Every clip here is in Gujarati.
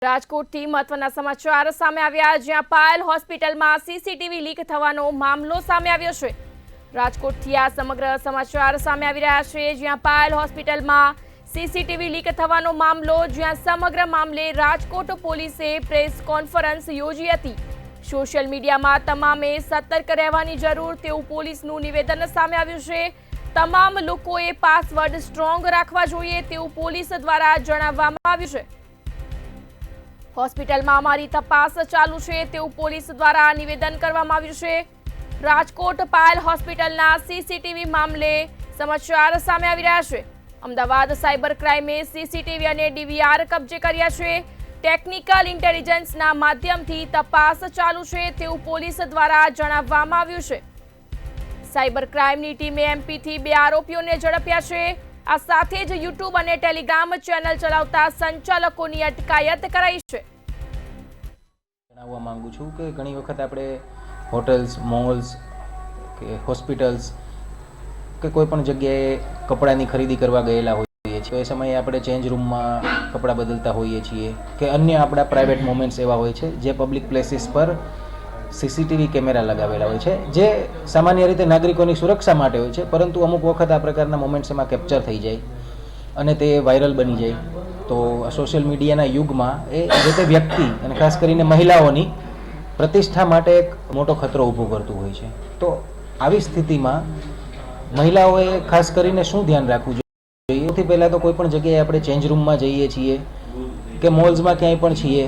રાજકોટથી મહત્વના સમાચાર સામે આવ્યા જ્યાં પાયલ હોસ્પિટલમાં સીસીટીવી લીક થવાનો મામલો સામે આવ્યો છે। રાજકોટથી આ સમગ્ર સમાચાર સામે આવી રહ્યા છે જ્યાં પાયલ હોસ્પિટલમાં સીસીટીવી લીક થવાનો મામલો જ્યાં સમગ્ર મામલે રાજકોટ પોલીસે પ્રેસ કોન્ફરન્સ યોજી હતી। સોશિયલ મીડિયામાં તમામે સતર્ક રહેવાની જરૂર તેવું પોલીસનું નિવેદન સામે આવ્યું છે। તમામ લોકોએ પાસવર્ડ સ્ટ્રોંગ રાખવા જોઈએ તેવું પોલીસ દ્વારા જણાવવામાં આવ્યું છે। હોસ્પિટલમાં અમારી તપાસ ચાલુ છે તેવું પોલીસ દ્વારા નિવેદન કરવામાં આવ્યું છે। રાજકોટ પાયલ હોસ્પિટલના સીસીટીવી મામલે સમાચાર સામે આવી રહ્યા છે। અમદાવાદ સાયબર ક્રાઇમે સીસીટીવી અને ડીવીઆર કબજે કર્યા છે। ટેકનિકલ ઇન્ટેલિજન્સના માધ્યમથી તપાસ ચાલુ છે તેવું પોલીસ દ્વારા જણાવવામાં આવ્યું છે। સાયબર ક્રાઇમની ટીમે એમપીથી 2 આરોપીઓને ઝડપ્યા છે। આ સાથે જ યુટ્યુબ અને ટેલિગ્રામ ચેનલ ચલાવતા સંચાલકોની અટકાયત કરાઈ છે। જણાવવા માંગુ છું કે ઘણી વખત આપણે હોટેલ્સ, મોલ્સ કે હોસ્પિટલ્સ કે કોઈ પણ જગ્યાએ કપડાની ખરીદી કરવા ગયેલા હોઈએ છીએ, તો એ સમયે આપણે ચેન્જ રૂમમાં કપડાં બદલતા હોઈએ છીએ કે અન્ય આપણા પ્રાઇવેટ મોમેન્ટ્સ એવા હોય છે જે પબ્લિક પ્લેસીસ પર સીસીટીવી કેમેરા લગાવેલા હોય છે, જે સામાન્ય રીતે નાગરિકોની સુરક્ષા માટે હોય છે, પરંતુ અમુક વખત આ પ્રકારના મોમેન્ટ્સ એમાં કેપ્ચર થઈ જાય અને તે વાયરલ બની જાય તો સોશિયલ મીડિયાના યુગમાં એ જે તે વ્યક્તિ અને ખાસ કરીને મહિલાઓની પ્રતિષ્ઠા માટે એક મોટો ખતરો ઊભો કરતું હોય છે। તો આવી સ્થિતિમાં મહિલાઓએ ખાસ કરીને શું ધ્યાન રાખવું જોઈએ? સૌથી પહેલાં તો કોઈ પણ જગ્યાએ આપણે ચેન્જ રૂમમાં જઈએ છીએ કે મોલ્સમાં ક્યાંય પણ છીએ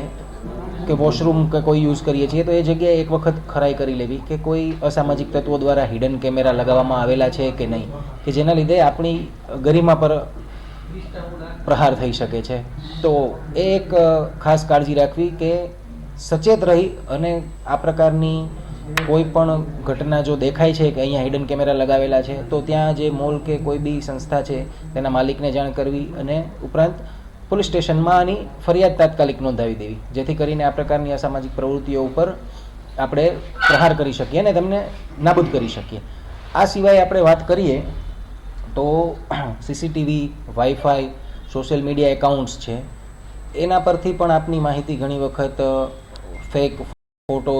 કે વોશરૂમ કે કોઈ યુઝ કરીએ છીએ તો એ જગ્યાએ એક વખત ખરાઈ કરી લેવી કે કોઈ અસામાજિક તત્વો દ્વારા હિડન કેમેરા લગાવવામાં આવેલા છે કે નહીં, કે જેના લીધે આપણી ગરિમા પર પ્રહાર થઈ શકે છે। તો એ એક ખાસ કાળજી રાખવી કે સચેત રહી અને આ પ્રકારની કોઈ પણ ઘટના જો દેખાય છે કે અહીંયા હિડન કેમેરા લગાવેલા છે તો ત્યાં જે મોલ કે કોઈ બી સંસ્થા છે તેના માલિકને જાણ કરવી અને ઉપરાંત પોલીસ સ્ટેશનમાં આની ફરિયાદ તાત્કાલિક નોંધાવી દેવી, જેથી કરીને આ પ્રકારની અસામાજિક પ્રવૃત્તિઓ ઉપર આપણે પ્રહાર કરી શકીએ અને તેમને નાબૂદ કરી શકીએ। આ સિવાય આપણે વાત કરીએ તો CCTV, wifi, social media accounts છે, એના પરથી પણ આપની માહિતી ઘણી વખત ફેક ફોટો,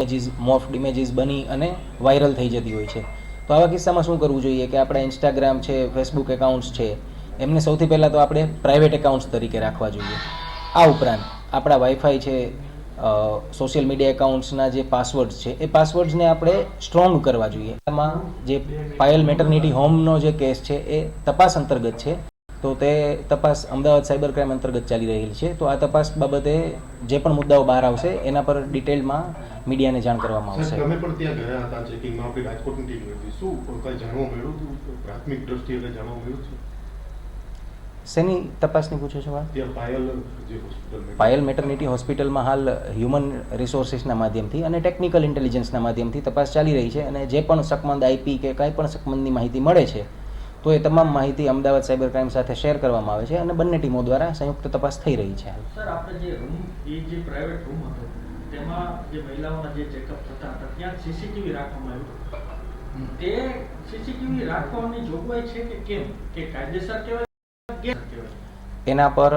મોફ્ડ ઇમેજીસ બની અને વાયરલ થઈ જતી હોય છે। તો આવા કિસ્સામાં શું કરવું જોઈએ કે આપણા ઇન્સ્ટાગ્રામ છે, ફેસબુક એકાઉન્ટ્સ છે, એમને સૌથી પહેલાં તો આપણે પ્રાઇવેટ એકાઉન્ટ્સ તરીકે રાખવા જોઈએ। આ ઉપરાંત આપણા વાઈફાઈ છે, સોશિયલ મીડિયા એકાઉન્ટ્સના જે પાસવર્ડ્સ છે એ પાસવર્ડ્સને આપણે સ્ટ્રોંગ કરવા જોઈએ। એમાં જે પાયલ મેટર્નિટી હોમનો જે કેસ છે એ તપાસ અંતર્ગત છે, તો તે તપાસ અમદાવાદ સાયબર ક્રાઇમ અંતર્ગત ચાલી રહેલી છે। તો આ તપાસ બાબતે જે પણ મુદ્દાઓ બહાર આવશે એના પર ડિટેલમાં મીડિયાને જાણ કરવામાં આવશે। તમે પણ ત્યાં ગયા હતા ચેકિંગમાં, આપણી રાજકોટની ટીમ હતી, શું કંઈ જાણવા મળ્યું હતું? પ્રાથમિક દ્રષ્ટિએ કંઈ જાણવા મળ્યું છે? શેની તપાસની પૂછો છો વાત? પાયલ મેટર્નિટી હોસ્પિટલમાં હાલ હ્યુમન રિસોર્સિસના માધ્યમથી અને ટેકનિકલ ઇન્ટેલિજન્સના માધ્યમથી તપાસ ચાલી રહી છે અને જે પણ શકમંદ આઈપી કે કાંઈ પણ શકમંદની માહિતી મળે છે તો એ તમામ માહિતી અમદાવાદ સાયબર ક્રાઇમ સાથે શેર કરવામાં આવે છે અને બંને ટીમો દ્વારા સંયુક્ત તપાસ થઈ રહી છે। સર, આપણે જે રૂમ, એ જે પ્રાઇવેટ રૂમ હતો તેમાં જે મહિલાઓના જે ચેકઅપ થતા હતા ત્યાં સીસીટીવી રાખવામાં આવ્યું, તે સીસીટીવી રાખવાની જોગવાઈ છે કે કેમ, કે કાયદેસર કહેવાય? એના પર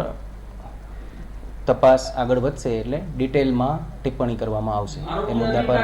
તપાસ આગળ વધશે એટલે ડિટેલમાં ટિપ્પણી કરવામાં આવશે એ મુદ્દા પર।